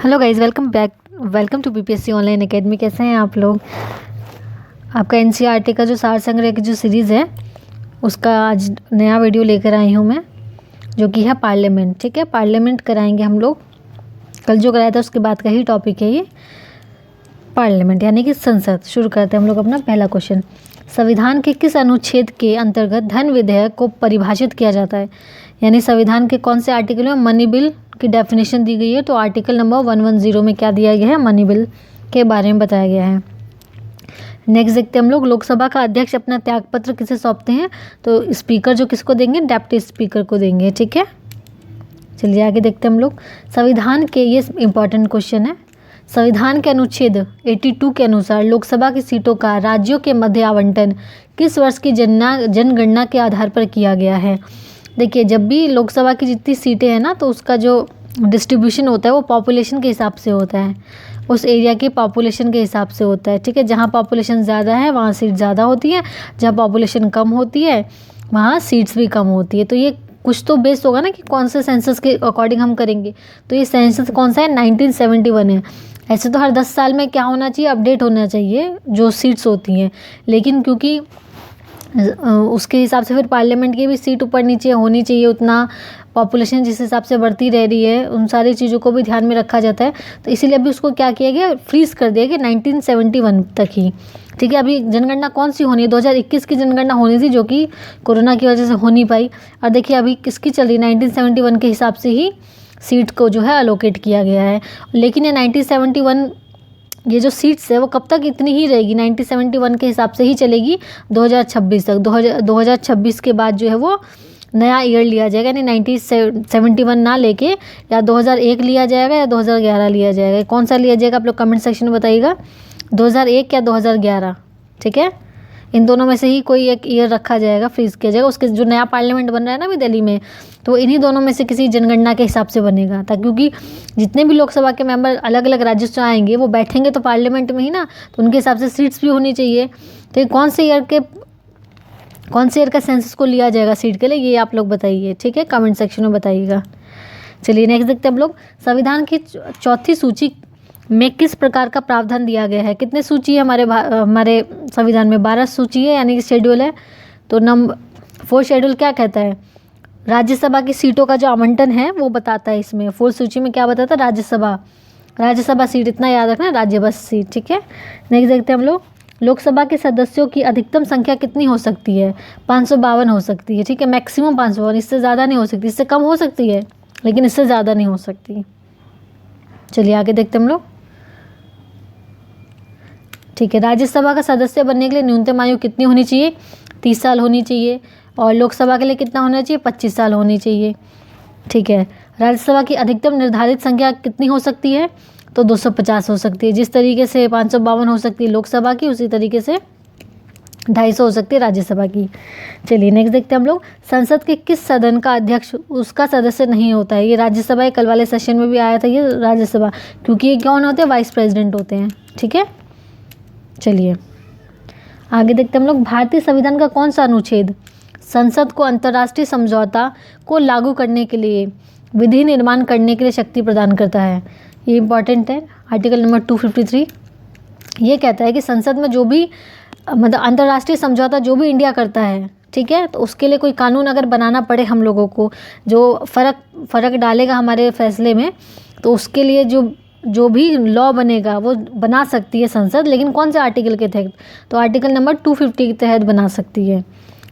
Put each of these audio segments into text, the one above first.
Hello guys, welcome to BPSC online academy. कैसे हैं आप लोग। आपका एनसीईआरटी का जो सार संग्रह की जो सीरीज़ है उसका आज नया वीडियो लेकर आई हूँ मैं, जो कि है पार्लियामेंट। ठीक है, पार्लियामेंट कराएंगे हम लोग। कल जो कराया था उसके बाद का ही टॉपिक है ये पार्लियामेंट, यानी कि संसद। शुरू करते हैं हम लोग अपना पहला क्वेश्चन। संविधान के किस अनुच्छेद के अंतर्गत धन विधेयक को परिभाषित किया जाता है। यानी संविधान के कौन से आर्टिकल में मनी बिल की डेफिनेशन दी गई है। तो आर्टिकल नंबर 110 में क्या दिया गया है, मनी बिल के बारे में बताया गया है। नेक्स्ट देखते हैं हम लोग, लोकसभा का अध्यक्ष अपना त्यागपत्र किसे सौंपते हैं। तो स्पीकर जो किसको देंगे, डेप्टी स्पीकर को देंगे। ठीक है, चलिए आगे देखते हैं हम लोग। संविधान के, ये इंपॉर्टेंट क्वेश्चन है, संविधान के अनुच्छेद 82 के अनुसार लोकसभा की सीटों का राज्यों के मध्य आवंटन किस वर्ष की जनगणना के आधार पर किया गया है। देखिए, जब भी लोकसभा की जितनी सीटें हैं ना, तो उसका जो डिस्ट्रीब्यूशन होता है वो पॉपुलेशन के हिसाब से होता है, उस एरिया की पॉपुलेशन के हिसाब से होता है। ठीक है, जहाँ पॉपुलेशन ज़्यादा है वहाँ सीट ज़्यादा होती है, जहाँ पॉपुलेशन कम होती है वहाँ सीट्स भी कम होती है। तो ये कुछ तो बेस्ड होगा ना कि कौन से सेंसस के अकॉर्डिंग हम करेंगे। तो ये सेंसस कौन सा है, 1971 है। ऐसे तो हर 10 साल में क्या होना चाहिए, अपडेट होना चाहिए जो सीट्स होती हैं, लेकिन क्योंकि उसके हिसाब से फिर पार्लियामेंट की भी सीट ऊपर नीचे होनी चाहिए, उतना पॉपुलेशन जिस हिसाब से बढ़ती रह रही है उन सारी चीज़ों को भी ध्यान में रखा जाता है। तो इसीलिए अभी उसको क्या किया गया, फ्रीज कर दिया गया 1971 तक ही। ठीक है, अभी जनगणना कौन सी होनी है, 2021 की जनगणना होनी थी, जो कि कोरोना की वजह से हो नहीं पाई। और देखिए अभी किसकी चल रही है, 1971 के हिसाब से ही सीट को जो है अलोकेट किया गया है। लेकिन ये 1971 ये जो सीट्स है वो कब तक इतनी ही रहेगी, 1971 के हिसाब से ही चलेगी 2026 तक। 2026 के बाद जो है वो नया ईयर लिया जाएगा, यानी 1971 ना लेके या 2001 लिया जाएगा या 2011 लिया जाएगा। कौन सा लिया जाएगा आप लोग कमेंट सेक्शन में बताइएगा, 2001 या 2011। ठीक है, इन दोनों में से ही कोई एक ईयर रखा जाएगा, फ्रीज किया जाएगा। उसके जो नया पार्लियामेंट बन रहा है ना अभी दिल्ली में, तो इन्हीं दोनों में से किसी जनगणना के हिसाब से बनेगा। ताकि क्योंकि जितने भी लोकसभा के मेंबर अलग अलग राज्यों से आएंगे वो बैठेंगे तो पार्लियामेंट में ही ना, तो उनके हिसाब से सीट्स भी होनी चाहिए। तो ये कौन से ईयर का सेंसस को लिया जाएगा सीट के लिए, ये आप लोग बताइए। ठीक है, कमेंट सेक्शन में बताइएगा। चलिए नेक्स्ट देखते हैं हम लोग। संविधान की चौथी सूची में किस प्रकार का प्रावधान दिया गया है। कितने सूची है हमारे संविधान में, 12 सूची है, यानी कि शेड्यूल है। तो नंबर 4 शेड्यूल क्या कहता है, राज्यसभा की सीटों का जो आवंटन है वो बताता है। इसमें 4 सूची में क्या बताता है, राज्यसभा सीट, इतना याद रखना, राज्यसभा सीट। ठीक है, नेक्स्ट देखते हैं हम लोग। लोकसभा के सदस्यों की अधिकतम संख्या कितनी हो सकती है, 552 हो सकती है। ठीक है, मैक्सिमम 552, इससे ज़्यादा नहीं हो सकती, इससे कम हो सकती है लेकिन इससे ज़्यादा नहीं हो सकती। चलिए आगे देखते हैं हम लोग। ठीक है, राज्यसभा का सदस्य बनने के लिए न्यूनतम आयु कितनी होनी चाहिए, 30 साल होनी चाहिए। और लोकसभा के लिए कितना होना चाहिए, 25 साल होनी चाहिए। ठीक है, राज्यसभा की अधिकतम निर्धारित संख्या कितनी हो सकती है, तो 250 हो सकती है। जिस तरीके से 552 हो सकती है लोकसभा की, उसी तरीके से 250 हो सकती है राज्यसभा की। चलिए नेक्स्ट देखते हैं हम लोग। संसद के किस सदन का अध्यक्ष उसका सदस्य नहीं होता है। ये राज्यसभा कल वाले सेशन में भी आया था, ये राज्यसभा, क्योंकि ये कौन होते हैं, वाइस प्रेसिडेंट होते हैं। ठीक है, चलिए आगे देखते हैं हम लोग। भारतीय संविधान का कौन सा अनुच्छेद संसद को अंतर्राष्ट्रीय समझौता को लागू करने के लिए विधि निर्माण करने के लिए शक्ति प्रदान करता है। ये इंपॉर्टेंट है, आर्टिकल नंबर 253। ये कहता है कि संसद में जो भी मतलब अंतर्राष्ट्रीय समझौता जो भी इंडिया करता है, ठीक है, तो उसके लिए कोई कानून अगर बनाना पड़े हम लोगों को, जो फ़र्क डालेगा हमारे फैसले में, तो उसके लिए जो भी लॉ बनेगा वो बना सकती है संसद। लेकिन कौन से आर्टिकल के तहत, तो आर्टिकल नंबर 250 के तहत बना सकती है।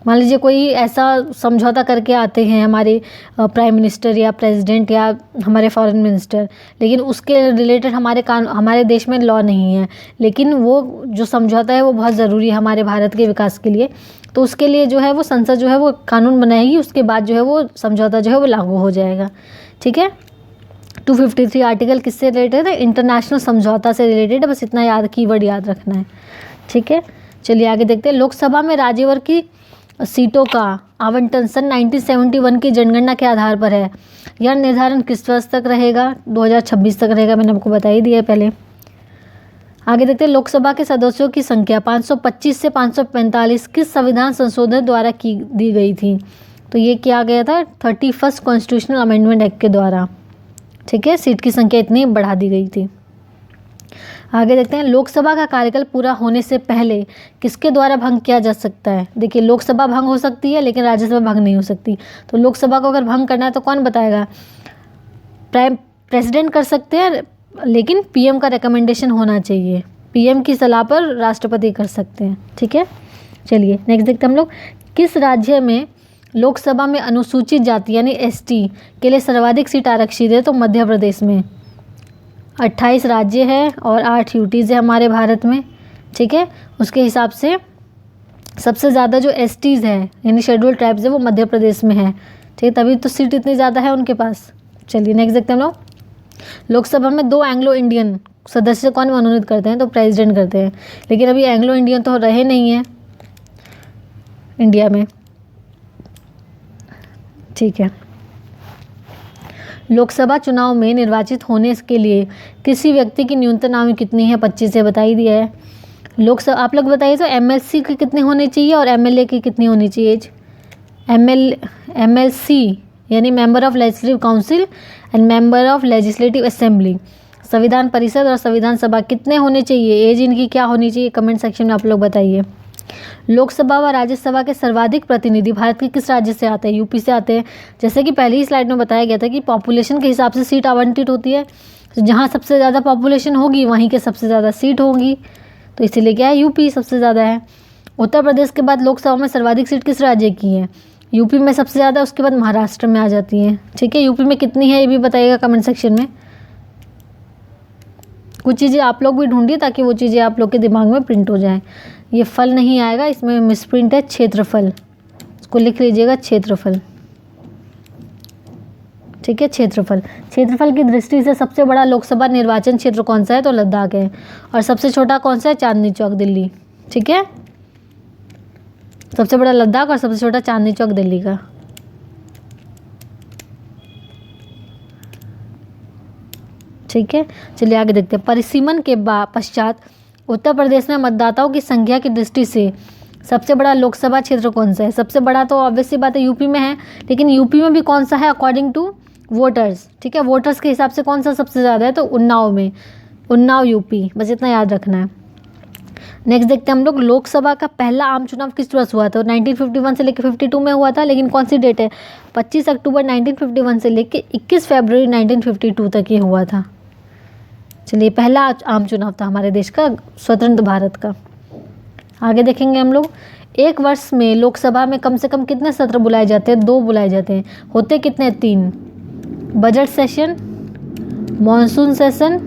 मान लीजिए कोई ऐसा समझौता करके आते हैं हमारे प्राइम मिनिस्टर या प्रेसिडेंट या हमारे फॉरेन मिनिस्टर, लेकिन उसके रिलेटेड हमारे देश में लॉ नहीं है, लेकिन वो जो समझौता है वो बहुत ज़रूरी है हमारे भारत के विकास के लिए, तो उसके लिए जो है वो संसद जो है वो कानून बनाएगी, उसके बाद जो है वो समझौता जो है वो लागू हो जाएगा। ठीक है, 253 आर्टिकल किससे रिलेटेड है, इंटरनेशनल समझौता से रिलेटेड है, बस इतना कीवर्ड याद रखना है। ठीक है, चलिए आगे देखते हैं। लोकसभा में राज्यवर्ग की सीटों का आवंटन सन 1971 की जनगणना के आधार पर है। यह निर्धारण किस वर्ष तक रहेगा, 2026 तक रहेगा, मैंने आपको बता ही दिया है पहले। आगे देखते हैं। लोकसभा के सदस्यों की संख्या 525 से 545 किस संविधान संशोधन द्वारा दी गई थी। तो ये किया गया था 31st कॉन्स्टिट्यूशनल अमेंडमेंट एक्ट के द्वारा। ठीक है, सीट की संख्या इतनी बढ़ा दी गई थी। आगे देखते हैं, लोकसभा का कार्यकाल पूरा होने से पहले किसके द्वारा भंग किया जा सकता है। देखिए, लोकसभा भंग हो सकती है लेकिन राज्यसभा भंग नहीं हो सकती। तो लोकसभा को अगर भंग करना है तो कौन बताएगा? प्रेसिडेंट कर सकते हैं, लेकिन पीएम का रिकमेंडेशन होना चाहिए। पीएम की सलाह पर राष्ट्रपति कर सकते हैं। ठीक है, चलिए नेक्स्ट देखते हैं हम लोग, किस राज्य में लोकसभा में अनुसूचित जाति यानी एसटी के लिए सर्वाधिक सीट आरक्षित है? तो मध्य प्रदेश में 28 राज्य है और 8 यूटीज़ है हमारे भारत में। ठीक है, उसके हिसाब से सबसे ज़्यादा जो एसटीज़ है यानी शेड्यूल्ड ट्राइब्स है वो मध्य प्रदेश में है। ठीक है, तभी तो सीट इतनी ज़्यादा है उनके पास। चलिए नेक्स्ट देखते हैं हम लोग, लोकसभा में 2 एंग्लो इंडियन सदस्य कौन मनोनीत करते हैं? तो प्रेसिडेंट करते हैं, लेकिन अभी एंग्लो इंडियन तो रहे नहीं हैं इंडिया में। ठीक है, लोकसभा चुनाव में निर्वाचित होने के लिए किसी व्यक्ति की न्यूनतम आयु कितनी है? 25 से बता ही दिया है। लोकसभा आप लोग बताइए तो एमएलसी की कितनी होनी चाहिए और एमएलए की कितनी होनी चाहिए? एमएलसी यानी member of legislative council and member of legislative assembly, संविधान परिषद और संविधान सभा कितने होने चाहिए? एज इनकी क्या होनी चाहिए? कमेंट सेक्शन में आप लोग बताइए। लोकसभा व राज्यसभा के सर्वाधिक प्रतिनिधि भारत के किस राज्य से आते हैं? यूपी से आते हैं। जैसे कि पहली ही स्लाइड में बताया गया था कि पॉपुलेशन के हिसाब से सीट आवंटित होती है, तो जहाँ सबसे ज़्यादा पॉपुलेशन होगी वहीं के सबसे ज़्यादा सीट होंगी, तो इसीलिए क्या है, यूपी सबसे ज़्यादा है। उत्तर प्रदेश के बाद लोकसभा में सर्वाधिक सीट किस राज्य की है? यूपी में सबसे ज़्यादा, उसके बाद महाराष्ट्र में आ जाती है। ठीक है, यूपी में कितनी है ये भी बताइएगा कमेंट सेक्शन में। कुछ चीज़ें आप लोग भी ढूंढिए ताकि वो चीज़ें आप लोग के दिमाग में प्रिंट हो जाएं। ये फल नहीं आएगा, इसमें मिसप्रिंट है क्षेत्रफल, इसको लिख लीजिएगा क्षेत्रफल। ठीक है, क्षेत्रफल की दृष्टि से सबसे बड़ा लोकसभा निर्वाचन क्षेत्र कौन सा है? तो लद्दाख है। और सबसे छोटा कौन सा है? चांदनी चौक दिल्ली। ठीक है, सबसे बड़ा लद्दाख और सबसे छोटा चांदनी चौक दिल्ली का। ठीक है, चलिए आगे देखते हैं, परिसीमन के पश्चात उत्तर प्रदेश में मतदाताओं की संख्या की दृष्टि से सबसे बड़ा लोकसभा क्षेत्र कौन सा है? सबसे बड़ा तो ऑब्वियस सी बात है यूपी में है, लेकिन यूपी में भी कौन सा है अकॉर्डिंग टू वोटर्स? ठीक है, वोटर्स के हिसाब से कौन सा सबसे ज़्यादा है? तो उन्नाव में, उन्नाव यूपी, बस इतना याद रखना है। नेक्स्ट देखते हैं हम लोग, लोकसभा का पहला आम चुनाव किस वर्ष हुआ था? 1951 से लेकर 52 में हुआ था, लेकिन कौन सी डेट है? 25 अक्टूबर 1951 से लेकर 21 फरवरी 1952 तक ये हुआ था। चलिए, पहला आम चुनाव था हमारे देश का, स्वतंत्र भारत का। आगे देखेंगे हम लोग, एक वर्ष में लोकसभा में कम से कम कितने सत्र बुलाए जाते हैं? 2 बुलाए जाते हैं। होते कितने? 3, बजट सेशन, मॉनसून सेशन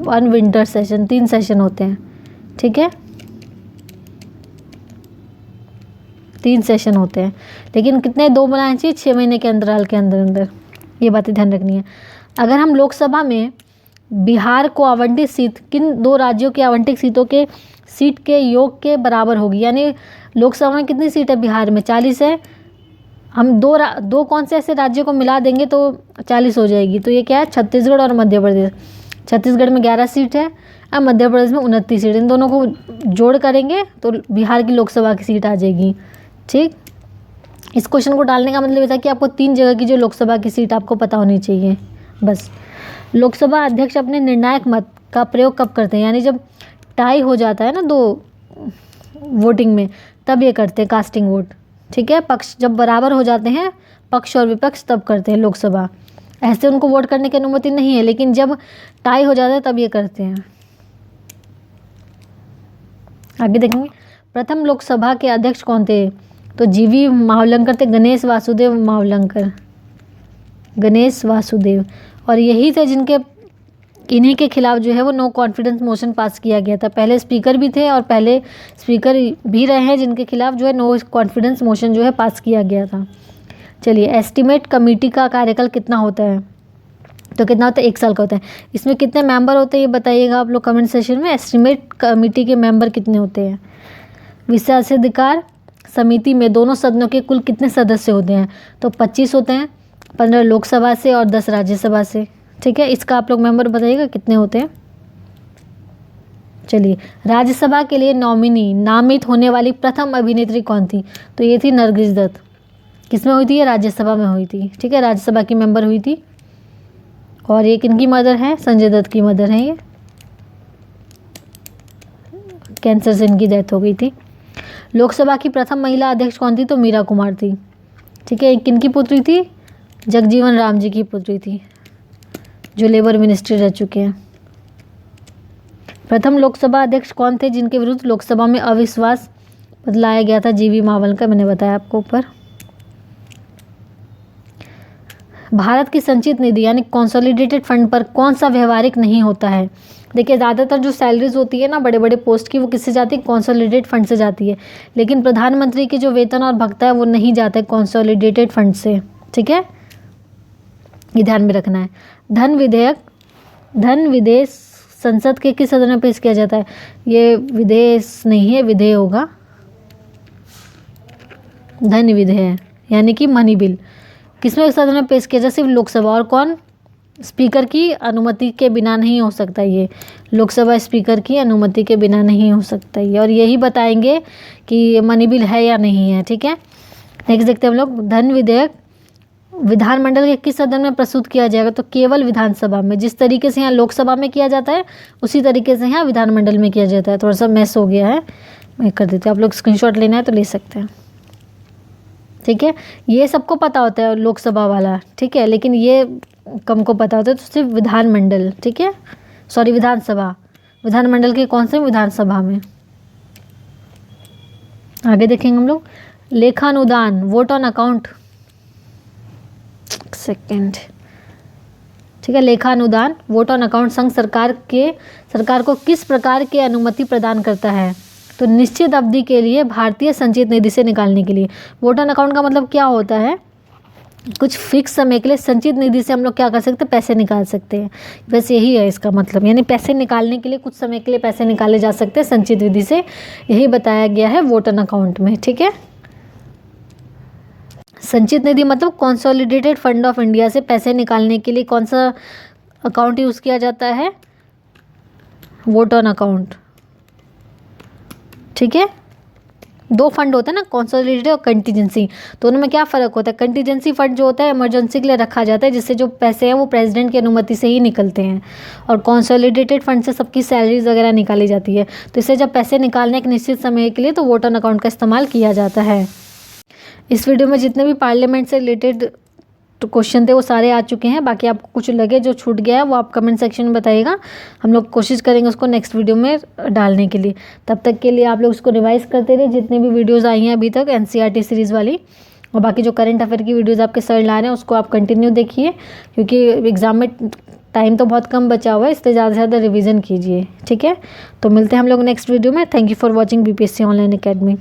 और विंटर सेशन, 3 सेशन होते हैं। ठीक है, 3 सेशन होते हैं, लेकिन कितने? 2 बनाने चाहिए 6 महीने के अंतराल के अंदर अंदर, ये बातें ध्यान रखनी है। अगर हम लोकसभा में बिहार को आवंटित सीट किन 2 राज्यों की आवंटित सीटों के सीट के योग के बराबर होगी, यानी लोकसभा में कितनी सीट है बिहार में? 40 है। हम दो कौन से ऐसे राज्यों को मिला देंगे तो 40 हो जाएगी, तो ये क्या है? छत्तीसगढ़ और मध्य प्रदेश। छत्तीसगढ़ में 11 सीट है और मध्य प्रदेश में 29 सीट, इन दोनों को जोड़ करेंगे तो बिहार की लोकसभा की सीट आ जाएगी। ठीक, इस क्वेश्चन को डालने का मतलब ये था कि आपको 3 जगह की जो लोकसभा की सीट आपको पता होनी चाहिए बस। लोकसभा अध्यक्ष अपने निर्णायक मत का प्रयोग कब करते हैं? यानी जब टाई हो जाता है ना 2 वोटिंग में, तब ये करते हैं कास्टिंग वोट। ठीक है, पक्ष जब बराबर हो जाते हैं पक्ष और विपक्ष, तब करते हैं लोकसभा। ऐसे उनको वोट करने की अनुमति नहीं है, लेकिन जब टाई हो जाता है तब ये करते हैं। आगे देखेंगे, प्रथम लोकसभा के अध्यक्ष कौन थे? तो जीवी मावलंकर थे, गणेश वासुदेव मावलंकर, गणेश वासुदेव। और यही थे जिनके, इन्हीं के खिलाफ जो है वो नो कॉन्फिडेंस मोशन पास किया गया था। पहले स्पीकर भी थे और पहले स्पीकर भी रहे हैं जिनके खिलाफ जो है नो कॉन्फिडेंस मोशन जो है पास किया गया था। चलिए, एस्टीमेट कमेटी का कार्यकाल कितना होता है? तो कितना होता है? 1 साल का होता है। इसमें कितने मेंबर होते हैं ये बताइएगा आप लोग कमेंट सेशन में। एस्टीमेट कमेटी के मेंबर कितने होते हैं? विशेषाधिकार समिति में दोनों सदनों के कुल कितने सदस्य होते हैं? तो 25 होते हैं, 15 लोकसभा से और 10 राज्यसभा से। ठीक है, इसका आप लोग मेंबर बताइएगा कितने होते हैं। चलिए, राज्यसभा के लिए नॉमिनी नामित होने वाली प्रथम अभिनेत्री कौन थी? तो ये थी नरगिस दत्त। किसमें हुई थी? ये राज्यसभा में हुई थी। ठीक है, राज्यसभा की मेंबर हुई थी। और ये किनकी मदर है? संजय दत्त की मदर है। ये कैंसर से इनकी डेथ हो गई थी। लोकसभा की प्रथम महिला अध्यक्ष कौन थी? तो मीरा कुमार थी। ठीक है, किनकी पुत्री थी? जगजीवन राम जी की पुत्री थी, जो लेबर मिनिस्ट्री रह चुके हैं। प्रथम लोकसभा अध्यक्ष कौन थे जिनके विरुद्ध लोकसभा में अविश्वास लाया गया था? जीवी मावल का, मैंने बताया आपको ऊपर। भारत की संचित निधि यानी कंसोलिडेटेड फंड पर कौन सा व्यवहारिक नहीं होता है? देखिए, ज़्यादातर जो सैलरीज होती है ना बड़े बड़े पोस्ट की, वो किससे जाती है? कंसोलिडेटेड फंड से जाती है। लेकिन प्रधानमंत्री के जो वेतन और भत्ता है वो नहीं जाता है कंसोलिडेटेड फंड से। ठीक है, ये ध्यान में रखना है। धन विधेयक संसद के किस सदन में पेश किया जाता है? ये विदेश नहीं है, विधेय होगा। धन विधेयक यानी कि मनी बिल किसमें सदन में पेश किया जाए? सिर्फ लोकसभा। और कौन? स्पीकर की अनुमति के बिना नहीं हो सकता ये। लोकसभा स्पीकर की अनुमति के बिना नहीं हो सकता ये। और यही बताएंगे कि मनी बिल है या नहीं है। ठीक है, नेक्स्ट देखते हैं हम लोग। धन विधेयक विधानमंडल के किस सदन में प्रस्तुत किया जाएगा? तो केवल विधानसभा में। जिस तरीके से यहाँ लोकसभा में किया जाता है उसी तरीके से यहाँ विधानमंडल में किया जाता है। थोड़ा सा मैस हो गया है, मैं कर देती हूँ। आप लोग स्क्रीनशॉट लेना है तो ले सकते हैं। ठीक है, ये सबको पता होता है लोकसभा वाला। ठीक है, लेकिन ये कम को पता होता है, तो सिर्फ विधानमंडल। ठीक है, सॉरी विधानसभा। विधानमंडल के कौन से? विधानसभा में। आगे देखेंगे हम लोग। लेखानुदान, वोट ऑन अकाउंट। सेकंड। ठीक है, लेखानुदान, वोट ऑन अकाउंट संघ सरकार को किस प्रकार की अनुमति प्रदान करता है? तो निश्चित अवधि के लिए भारतीय संचित निधि से निकालने के लिए। वोट ऑन अकाउंट का मतलब क्या होता है? कुछ फिक्स समय के लिए संचित निधि से हम लोग क्या कर सकते हैं? पैसे निकाल सकते हैं। बस यही है इसका मतलब, यानी पैसे निकालने के लिए कुछ समय के लिए पैसे निकाले जा सकते हैं संचित निधि से। यही बताया गया है वोट ऑन अकाउंट में। ठीक है, संचित निधि मतलब कंसोलिडेटेड फंड ऑफ इंडिया से पैसे निकालने के लिए कौन सा अकाउंट यूज़ किया जाता है? Vote on account. ठीक है, दो फंड होते हैं ना, कंसोलिडेटेड और कंटीजेंसी। दोनों में क्या फ़र्क होता है? कंटीजेंसी फंड जो होता है इमरजेंसी के लिए रखा जाता है, जिससे जो पैसे हैं वो प्रेसिडेंट की अनुमति से ही निकलते हैं। और कंसोलिडेटेड फंड से सबकी सैलरीज वगैरह निकाली जाती है। तो इससे जब पैसे निकालने एक निश्चित समय के लिए तो वोट ऑन अकाउंट का इस्तेमाल किया जाता है। इस वीडियो में जितने भी पार्लियामेंट से रिलेटेड क्वेश्चन थे वो सारे आ चुके हैं। बाकी आपको कुछ लगे जो छूट गया है वो आप कमेंट सेक्शन में बताइएगा। हम लोग कोशिश करेंगे उसको नेक्स्ट वीडियो में डालने के लिए। तब तक के लिए आप लोग उसको रिवाइज करते रहिए, जितने भी वीडियोस आई हैं अभी तक एनसीईआरटी सीरीज़ वाली। और बाकी जो करंट अफेयर की वीडियोस आपके सर ला रहे हैं उसको आप कंटिन्यू देखिए, क्योंकि एग्ज़ाम में टाइम तो बहुत कम बचा हुआ है, इसलिए ज़्यादा से ज़्यादा रिविज़न कीजिए। ठीक है, तो मिलते हैं हम लोग नेक्स्ट वीडियो में। Thank you for watching BPSC online academy.